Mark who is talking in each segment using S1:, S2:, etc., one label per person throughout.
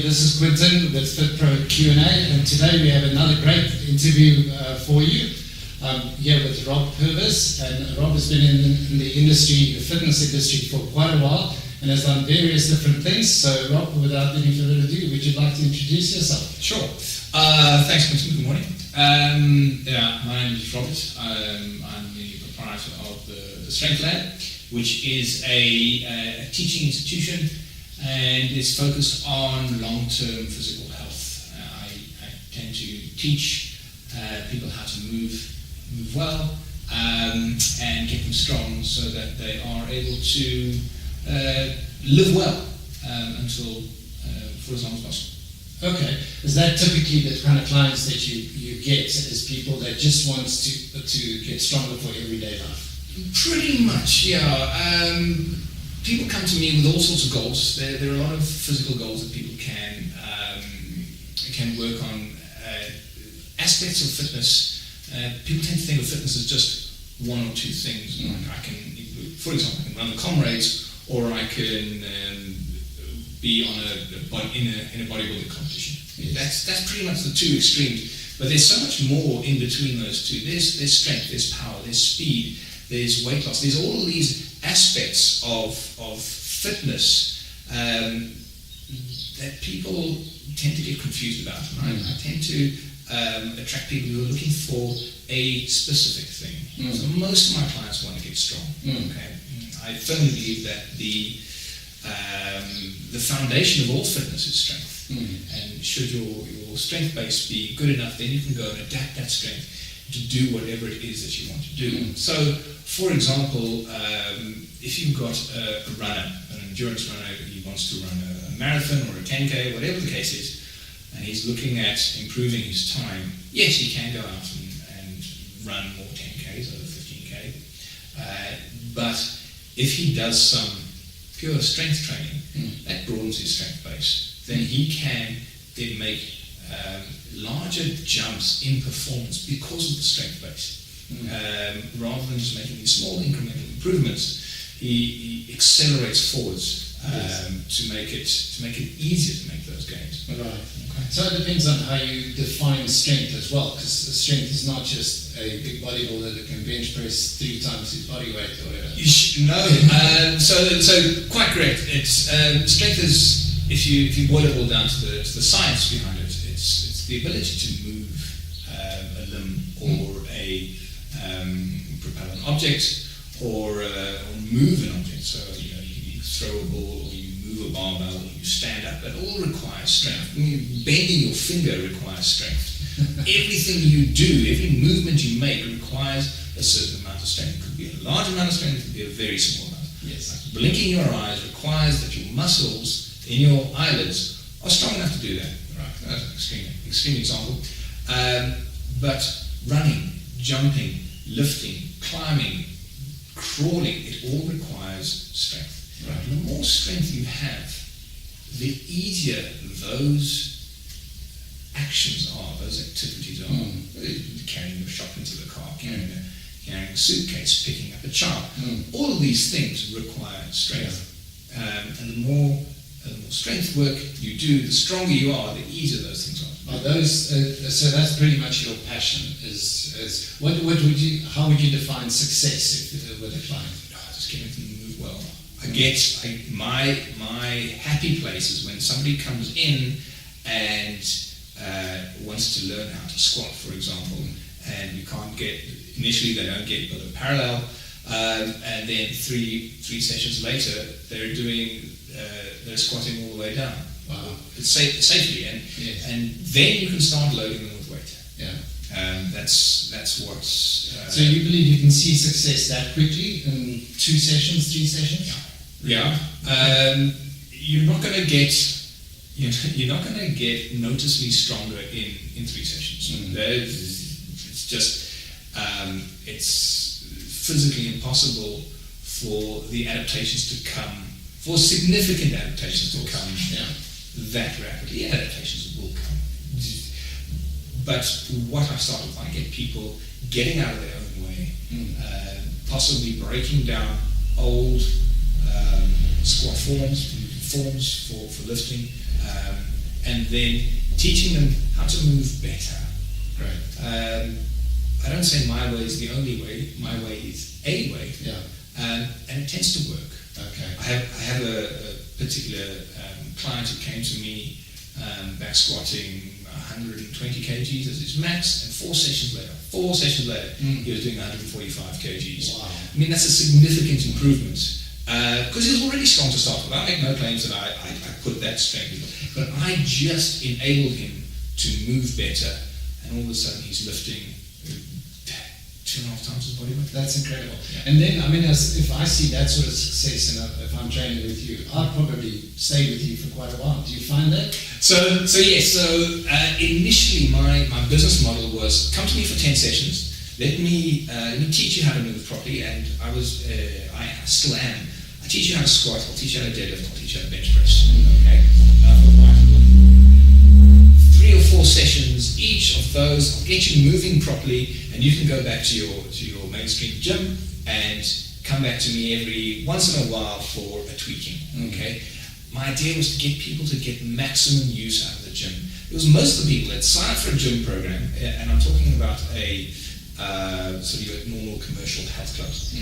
S1: this is Quinton with FitPro Q&A, and today we have another great interview for you. Here with Rob Purvis, and Rob has been in the industry, the fitness industry, for quite a while, and has done various different things. So Rob, without any further ado, would you like to introduce yourself?
S2: Sure. Thanks, Quinton. Good morning. My name is Robert. I'm the proprietor of the Strength Lab, which is a teaching institution and is focused on long-term physical health. I tend to teach people how to move well and get them strong so that they are able to live well until for as long as possible.
S1: Okay. Is that typically the kind of clients that you get as people that just wants to get stronger for everyday life?
S2: Pretty much, yeah. People come to me with all sorts of goals. There are a lot of physical goals that people can work on. Aspects of fitness, people tend to think of fitness as just one or two things. Like I can, for example, I can run the Comrades, or I can be on in a bodybuilding competition.
S1: Yes.
S2: That's pretty much the two extremes. But there's so much more in between those two. There's strength, there's power, there's speed, there's weight loss. There's all of these aspects of fitness that people tend to get confused about. And I tend to attract people who are looking for a specific thing. So most of my clients want to get strong. Okay, I firmly believe that the foundation of all fitness is strength. And should your strength base be good enough, then you can go and adapt that strength to do whatever it is that you want to do. So, for example, if you've got a runner, an endurance runner, he wants to run a marathon or a 10K, whatever the case is, and he's looking at improving his time, yes, he can go out and run more 10Ks or 15K, but if he does some pure strength training, that broadens his strength base, then he can then make larger jumps in performance because of the strength base. Rather than just making these small incremental improvements, he accelerates forwards to make it easier to make those gains.
S1: Right. Okay. So it depends on how you define strength as well, because strength is not just a big bodybuilder that can bench press 3 times his body weight or whatever. So quite correct. It's strength is, if you boil it all down to the science behind it, it's the ability to move a limb or propel an object or move an object. So you throw a ball, or you move a barbell, or you stand up. That all requires strength. Bending your finger requires strength. Everything you do, every movement you make requires a certain amount of strength. It could be a large amount of strength, it could be a very small amount. Yes.
S2: Like blinking your eyes requires that your muscles in your eyelids are strong enough to do that. Right. That's an extreme example. But running, jumping, lifting, climbing, crawling, it all requires strength. Right. And the more strength you have, the easier those actions are, those activities are. Carrying your shop into the car, carrying a suitcase, picking up a child. All of these things require strength. And the more strength work you do, the stronger you are, the easier those things are.
S1: So that's pretty much your passion. How would you define success with a client?
S2: Just getting them to move well. My happy place is when somebody comes in and wants to learn how to squat, for example, and you can't initially they don't get below parallel, and then three sessions later they're squatting all the way down.
S1: Wow.
S2: Safely, and then you can start loading them with weight.
S1: Yeah.
S2: That's what.
S1: So you believe you can see success that quickly in 2 sessions, 3 sessions?
S2: Yeah. You're not going to get noticeably stronger in 3 sessions. It's just it's physically impossible for the adaptations to come, for significant adaptations to come that rapidly. Adaptations will come. But what I start with, I get people getting out of their own way, possibly breaking down old squat forms for lifting, then teaching them how to move better.
S3: Right.
S2: I don't say my way is the only way. My way is a way,
S3: Yeah.
S2: and it tends to work.
S3: Okay.
S2: I have a particular client who came to me back squatting 120 kgs as his max, and 4 sessions later, he was doing 145 kgs.
S3: Wow.
S2: I mean, that's a significant improvement because he was already strong to start with. I make no claims that I put that strength, but I just enabled him to move better, and all of a sudden he's lifting 2.5 times his body weight.
S3: That's incredible.
S2: Yeah.
S3: And then, I mean, if I see that sort of success, and if I'm training with you, I'll probably stay with you for quite a while. Do you find that?
S2: So initially my business model was come to me for 10 sessions, let me teach you how to move properly, and I still am. I teach you how to squat, I'll teach you how to deadlift, I'll teach you how to bench press. Okay? 3 or 4 sessions, each of those will get you moving properly, and you can go back to your mainstream gym and come back to me every once in a while for a tweaking. Okay? My idea was to get people to get maximum use out of the gym. It was most of the people that sign up for a gym program, and I'm talking about a sort of your normal commercial health clubs,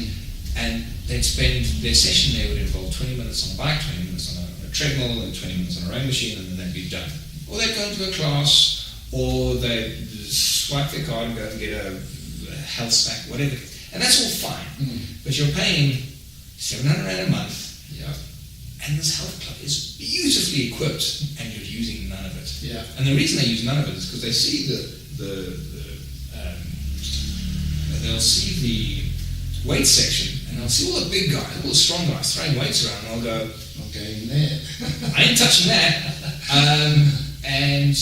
S2: and they'd spend their session there would involve 20 minutes on a bike, 20 minutes on a treadmill, and 20 minutes on a rowing machine, and then they'd be done. Or they'd go into a class, or they'd swipe their card and go and get a health stack, whatever. And that's all fine. But you're paying $700 a month, and this health club is beautifully equipped, and you're using none of it.
S3: Yeah.
S2: And the reason they use none of it is because they see they'll see the weight section, and they'll see all the big guys, all the strong guys throwing weights around, and they'll go,
S3: Okay, in there.
S2: I ain't touching that. And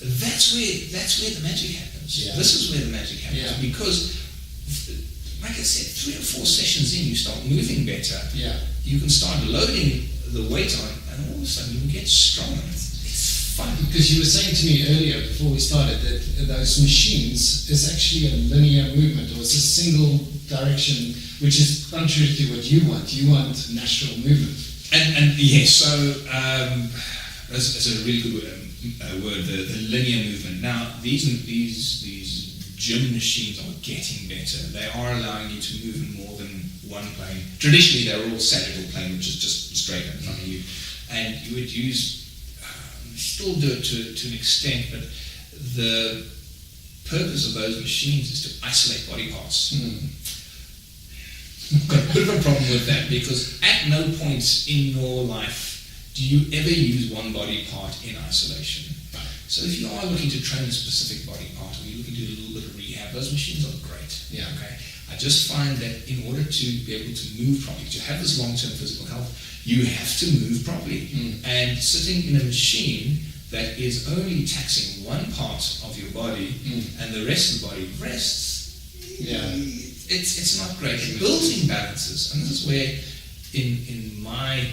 S2: that's where the magic happens.
S3: Yeah.
S2: This is where the magic happens because, like I said, 3 or 4 sessions in, you start moving better.
S3: Yeah.
S2: You can start loading the weight on, and all of a sudden you get stronger. It's fun.
S3: Because you were saying to me earlier, before we started, that those machines is actually a linear movement, or it's a single direction, which is contrary to what you want. You want natural movement.
S2: And yes, so that's a really good word, the linear movement. Now, these gym machines are getting better. They are allowing you to move in more than one plane. Traditionally, they were all sagittal plane, which is just straight in front of you. And you would still do it to an extent, but the purpose of those machines is to isolate body parts. I've got a bit of a problem with that because at no point in your life do you ever use one body part in isolation.
S3: Right.
S2: So if you are looking to train a specific body part, or you're looking to do a little bit of rehab, those machines are great.
S3: Yeah.
S2: Okay. I just find that in order to be able to move properly, to have this long-term physical health, you have to move properly. And sitting in a machine that is only taxing one part of your body and the rest of the body rests, it's not great. It builds imbalances, and this is where, in my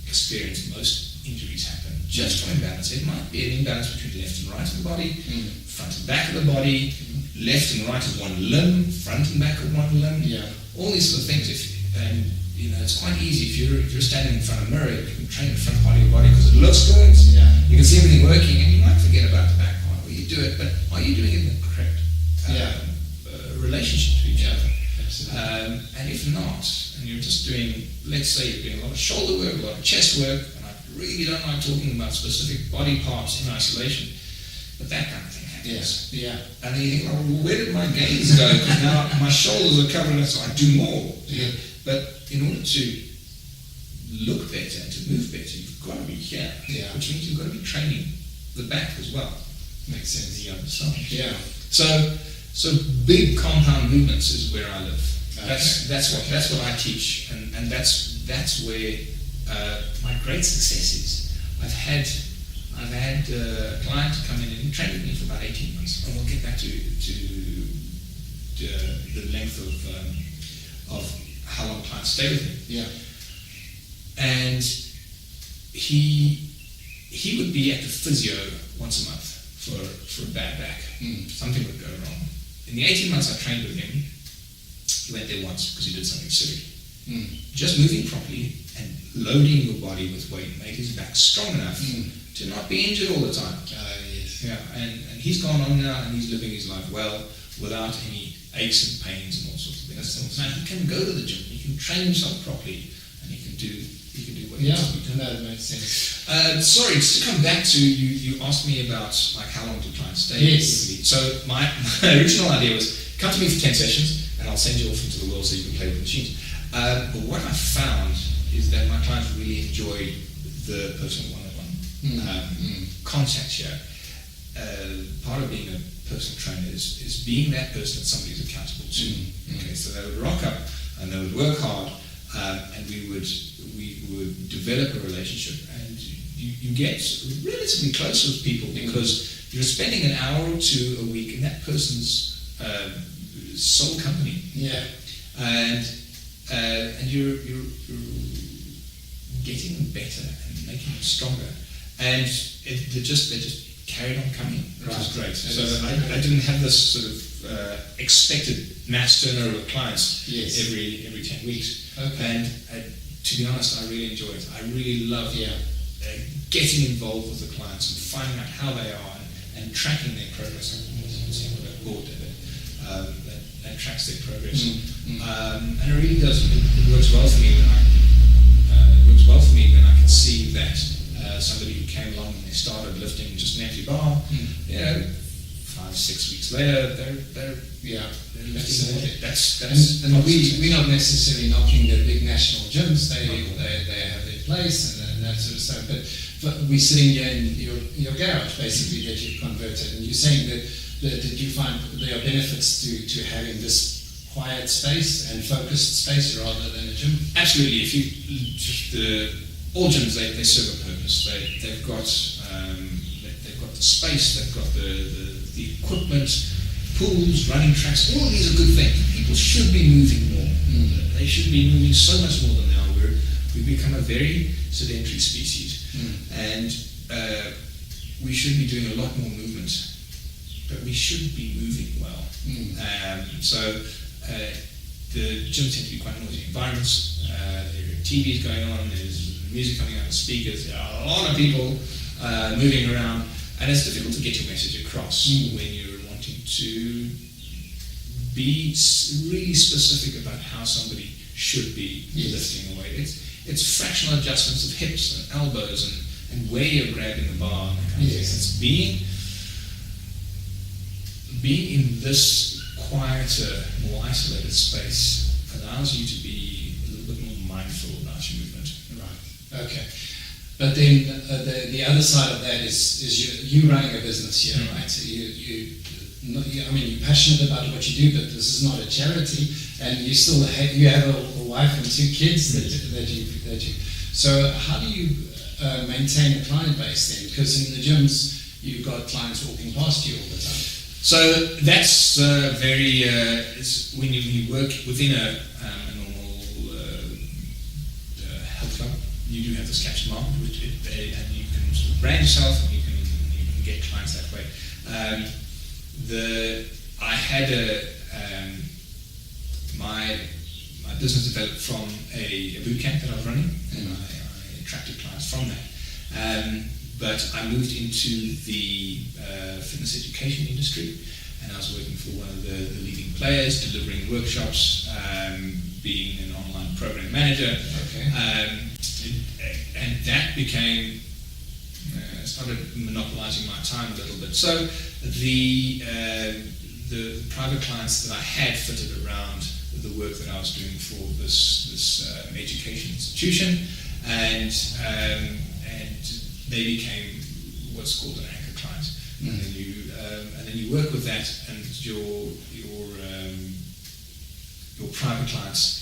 S2: experience, most injuries happen just from imbalance. It might be an imbalance between left and right of the body, front and back of the body, left and right of one limb, front and back of one limb. All these sort of things. It's quite easy if you're standing in front of a mirror, you can train the front part of your body because it looks good. You can see everything working, and you might forget about the back part. Or you do it, but are you doing it in the correct relationship to each other? And if not, and you're just doing, let's say you're doing a lot of shoulder work, a lot of chest work, and I really don't like talking about specific body parts in isolation, but that kind of thing happens. And then you think, well, where did my gains go? Because now my shoulders are covering it, so I do more. But in order to look better and to move better, you've got to be here, which means you've got to be training the back as well.
S3: Makes sense.
S2: The other side. So big compound movements is where I live. That's what I teach, and that's where my great success is. I've had a client come in and train with me for about 18 months, and we'll get back to the length of how long clients stay with me. And he would be at the physio once a month for a bad back. Something would go wrong. In the 18 months I trained with him, he went there once because he did something silly. just moving properly and loading your body with weight made his back strong enough to not be injured all the time.
S3: Yes.
S2: Yeah, and he's gone on now and he's living his life well without any aches and pains and all sorts of things. So now he can go to the gym, he can train himself properly, and he can do what he
S3: Yeah,
S2: needs to do.
S3: that makes sense.
S2: Sorry, just to come back to you asked me about like how long to try and stay
S3: Yes.
S2: with me. So my original idea was come to me for 10 sessions and I'll send you off into the world so you can play with machines. But what I found is that my clients really enjoy the personal one-on-one contact here. Part of being a personal trainer is being that person that somebody's accountable to. Okay, so they would rock up and they would work hard, and we would develop a relationship, and you get relatively close with people because you're spending an hour or two a week in that person's soul company.
S3: Yeah.
S2: And you're getting them better and making them stronger, and they just carried on coming, which was great. So I didn't have this sort of expected mass turnover of clients every 10 weeks.
S3: Okay.
S2: And to be honest, I really enjoy it. I really love getting involved with the clients and finding out how they are and tracking their progress. I'm seeing what that board that tracks their progress. And it really does. It works well for me when I can see that somebody who came along and they started lifting just an empty bar, 5-6 weeks later, they're lifting more. That's
S3: and we're not necessarily knocking the big national gyms. They have their place and that sort of stuff. But we're sitting here in your garage, basically, that you've converted. And you're saying that you find there are benefits to having this quiet space and focused space rather than a gym?
S2: Absolutely. If you all gyms, they serve a purpose. They've got the space, they've got the equipment, pools, running tracks. All of these are good things. People should be moving more. They should be moving so much more than they are. We've become a very sedentary species, and we should be doing a lot more movement. But we should be moving well. The gyms tend to be quite noisy environments. There are TVs going on, there's music coming out of speakers, there are a lot of people moving around, and it's difficult to get your message across when you're wanting to be really specific about how somebody should be lifting away. It's fractional adjustments of hips and elbows and where you're grabbing the bar and that kind of thing. It's being in this quieter, more isolated space allows you to be a little bit more mindful about your movement.
S3: Right. Okay. But then the other side of that is you running a business here, right? So you're passionate about what you do, but this is not a charity, and you still have a wife and 2 kids that you. So how do you maintain a client base then? Because in the gyms you've got clients walking past you all the time.
S2: So that's when you work within a normal health club, you do have this catch and market, and you can sort of brand yourself and you can get clients that way. I had my business developed from a boot camp that I was running, and I attracted clients from that. But I moved into the fitness education industry, and I was working for one of the leading players, delivering workshops, being an online program manager.
S3: Okay.
S2: And that became, started monopolizing my time a little bit. So the private clients that I had fitted around the work that I was doing for this education institution, and they became what's called an anchor client. And then you work with that, and your private clients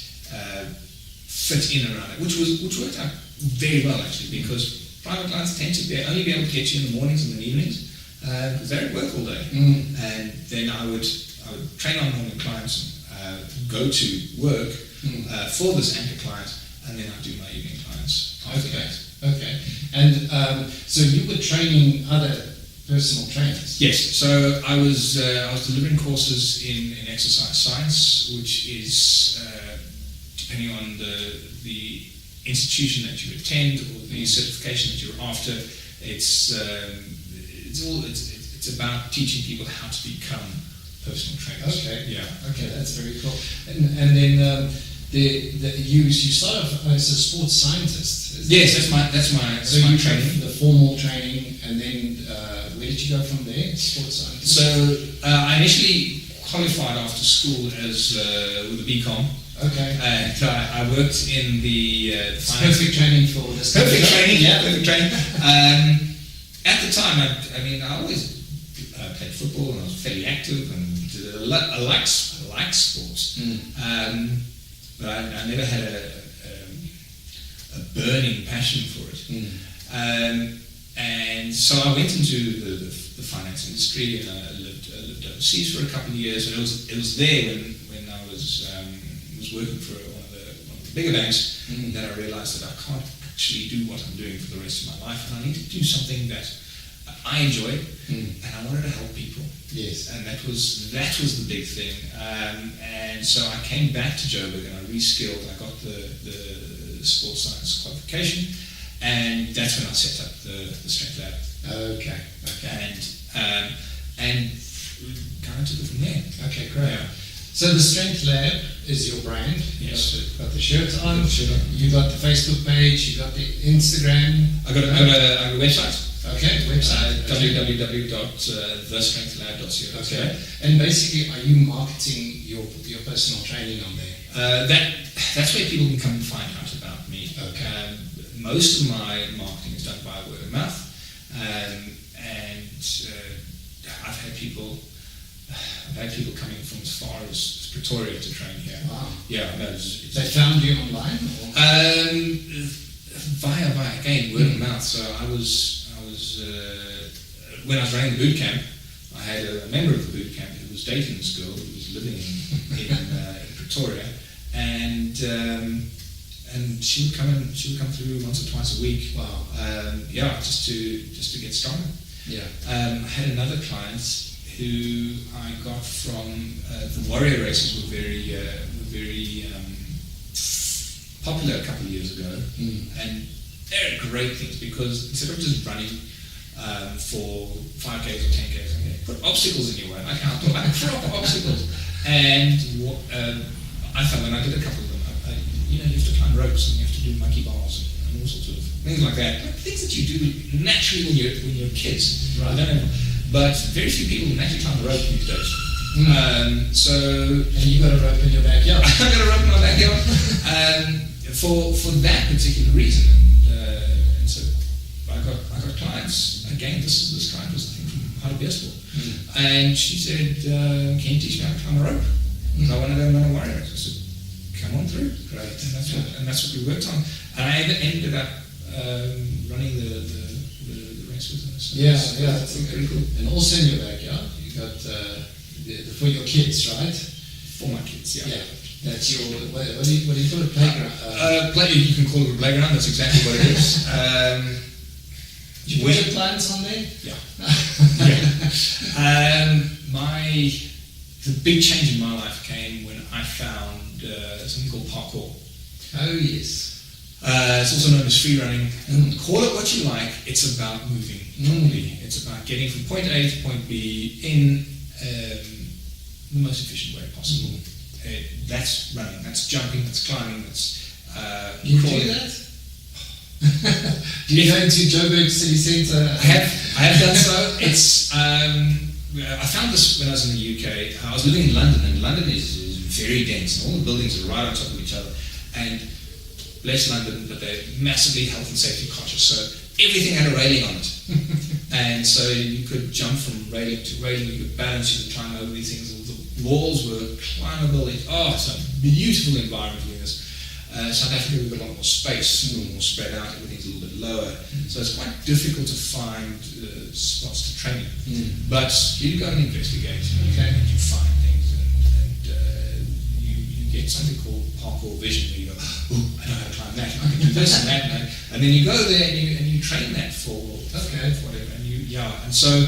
S2: fit in around it, which worked out very well actually, because private clients tend to only be able to get you in the mornings and the evenings because they're at work all day. And then I would train on morning clients, go to work for this anchor client, and then I do my evening clients after that.
S3: Okay. And so you were training other personal trainers?
S2: Yes. So I was delivering courses in exercise science, which is depending on the institution that you attend or the certification that you're after, it's about teaching people how to become personal trainers.
S3: Okay.
S2: Yeah.
S3: Okay, that's very cool. And then you start off as a sports scientist.
S2: Yes, that's my
S3: you
S2: training.
S3: The formal training, and then where did you go from there? Sports scientist.
S2: So I initially qualified after school as with a BCom.
S3: Okay.
S2: And I worked in the
S3: it's perfect training for this.
S2: Perfect training,
S3: yeah.
S2: Perfect training. At the time, I always played football and I was fairly active and I like sports. But I never had a burning passion for it. And so I went into the finance industry and I lived overseas for a couple of years. And it was there when I was working for one of the bigger banks that I realized that I can't actually do what I'm doing for the rest of my life, and I need to do something that I enjoy and I wanted to help people.
S3: Yes.
S2: And that was the big thing. And so I came back to Joburg and I reskilled. I got the sports science qualification, and that's when I set up the Strength Lab.
S3: Okay.
S2: And kind of took it from there.
S3: Okay, great.
S2: Yeah.
S3: So the Strength Lab is your brand.
S2: Yes.
S3: Got the shirt on. You got the Facebook page. You got the Instagram.
S2: I got a website.
S3: Okay, website.
S2: www.thestrengthlab.co.
S3: Okay. And basically, are you marketing your personal training on there?
S2: That's where people can come and find out about me.
S3: Okay.
S2: Most of my marketing is done by word of mouth, and I've had people coming from as far as Pretoria to train here.
S3: Wow.
S2: Yeah,
S3: they found you online?
S2: Via again word of mouth. So I was when I was running the boot camp, I had a member of the boot camp who was dating this girl who was living in Pretoria, and she would come through once or twice a week.
S3: Wow.
S2: Just to get started.
S3: Yeah.
S2: I had another client who I got from the warrior races were very popular a couple of years ago, and they're great things because instead of just running for 5Ks or 10Ks, okay, put obstacles in your way, like outdoor, like proper obstacles. And I found when I did a couple of them, you have to climb ropes and you have to do monkey bars and all sorts of things like that, like things that you do naturally when you're kids.
S3: Right.
S2: I don't know. But very few people can actually climb a rope these days.
S3: And you got a rope in your backyard.
S2: I got a rope in my backyard for that particular reason. And so I got clients. Again, this client was I think from Hartbeespoort, and she said, "Can you teach me how to climb a rope? Because I want to learn how to warrior." I said, "Come on through."
S3: Great.
S2: And that's what we worked on. And I ended up running the race with her. So
S3: that's
S2: very cool.
S3: And also in your backyard, you got for your kids, right?
S2: For my kids, yeah.
S3: Yeah. That's your what do you call it? Playground.
S2: You can call it a playground. That's exactly what it is.
S3: Did you put your plants on there?
S2: Yeah. The big change in my life came when I found something called parkour.
S3: Oh yes.
S2: It's also known as free running. Call it what you like. It's about moving properly. It's about getting from point A to point B in the most efficient way possible. That's running. That's jumping. That's climbing. That's
S3: you
S2: crawling.
S3: do that? Do you go into Joburg City Centre?
S2: I have done so. It's I found this when I was in the UK. I was living in London, and London is very dense, and all the buildings are right on top of each other. And bless London, but they're massively health and safety conscious, so everything had a railing on it. And so you could jump from railing to railing, you could balance, you could climb over these things. The walls were climbable. It's a beautiful environment doing this. South Africa, we've got a lot more space, a little more spread out, everything's a little bit lower. So it's quite difficult to find spots to train in. But you go and investigate, and you find things, and you get something called parkour vision, where you go, "Oh, I know how to climb that, I can do this and that," and then you go there and you train that for whatever. And so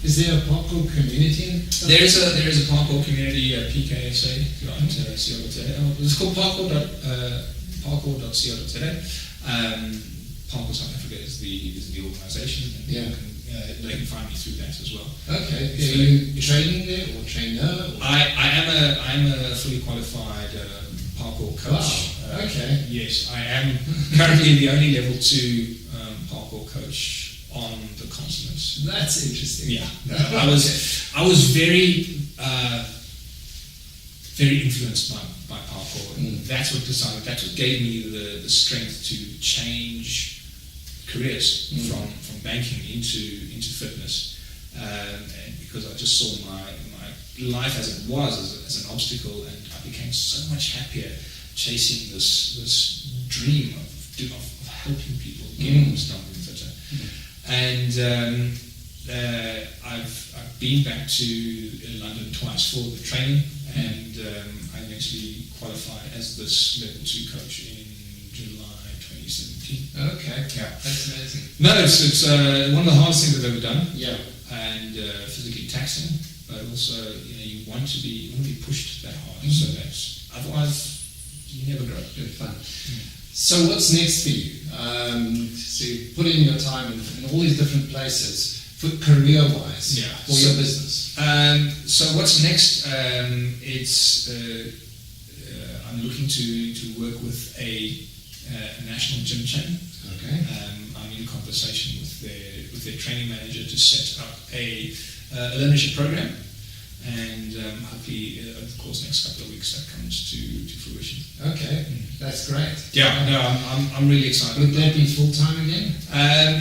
S3: Is there a parkour community?
S2: There is a parkour community, PKSA, right? It's called parkour.co.za. Parkour South Africa is the organisation, and they can find me through that as well.
S3: Okay. Are you training there or trainer? Or?
S2: I am a fully qualified parkour coach.
S3: Wow. Okay.
S2: Yes, I am currently the only level 2 parkour coach on the continent.
S3: That's interesting.
S2: Yeah, no, I was very influenced by parkour, and that's what gave me the strength to change careers from banking into fitness, and because I just saw my life as it was as an obstacle, and I became so much happier chasing this dream of helping people, getting them stronger and fitter. And I've been back to London twice for the training, and I eventually qualified as this level 2 coach in July 2017.
S3: Okay,
S2: Yeah.
S3: That's amazing.
S2: No, it's one of the hardest things I've ever done,
S3: Yeah.
S2: and physically taxing, but also you want to be pushed that hard, so that otherwise you never grow.
S3: Good fun. So what's next for you? So you put in your time in all these different places, for career-wise, for your business.
S2: So what's next? I'm looking to work with a national gym chain.
S3: Okay.
S2: I'm in conversation with their training manager to set up a learnership program, and hopefully, of course, next couple of weeks that comes to fruition.
S3: Okay, that's great.
S2: Yeah, no, I'm really excited.
S3: Would that be full time again?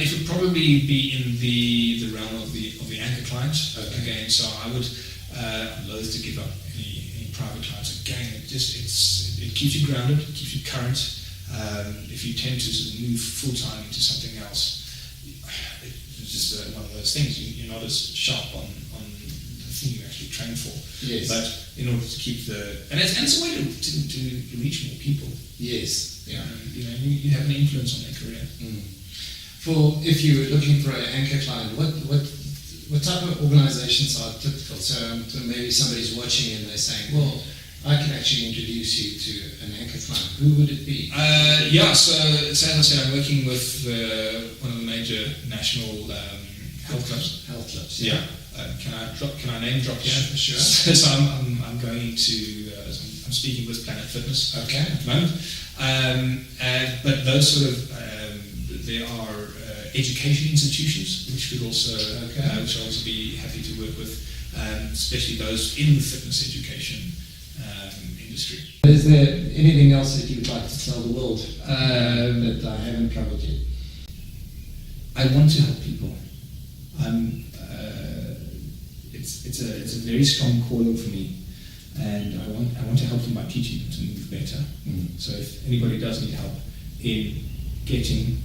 S2: It would probably be in the realm of the anchor client again. So I would I'm loath to give up any private clients again. It keeps you grounded, it keeps you current. If you tend to sort of move full time into something else, it's just one of those things. You're not as sharp on the thing you actually train for.
S3: Yes.
S2: But in order to keep and it's a way to reach more people.
S3: Yes. Yeah.
S2: You have an influence on their career.
S3: If you were looking for an anchor client, what type of organisations are typical? So maybe somebody's watching and they're saying, well, I can actually introduce you to an anchor client. Who would it be?
S2: So as I said, I'm working with one of the major national health clubs.
S3: Health clubs.
S2: Yeah. Can I name drop here?
S3: Sure.
S2: So I'm going to. I'm speaking with Planet Fitness at the moment. But those sort of there are education institutions which could also which I'll also be happy to work with, especially those in the fitness education industry.
S3: Is there anything else that you'd like to tell the world that I haven't covered yet?
S2: I want to help people. It's a very strong calling for me, and I want to help them by teaching them to move better. So if anybody does need help in getting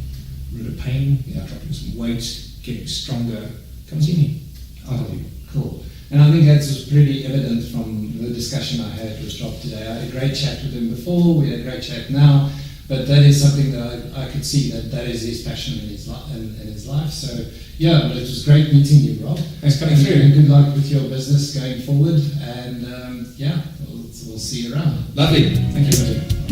S2: rid of pain, dropping some weight, getting stronger, come see me. I'll help you.
S3: Cool. And I think that's pretty evident from the discussion I had with Rob today. I had a great chat with him before, we had a great chat now, but that is something that I could see that is his passion in his life. So yeah, well, it was great meeting you, Rob.
S2: Thanks for coming through.
S3: And good luck with your business going forward, and we'll see you around.
S2: Lovely. Thank you, Roger.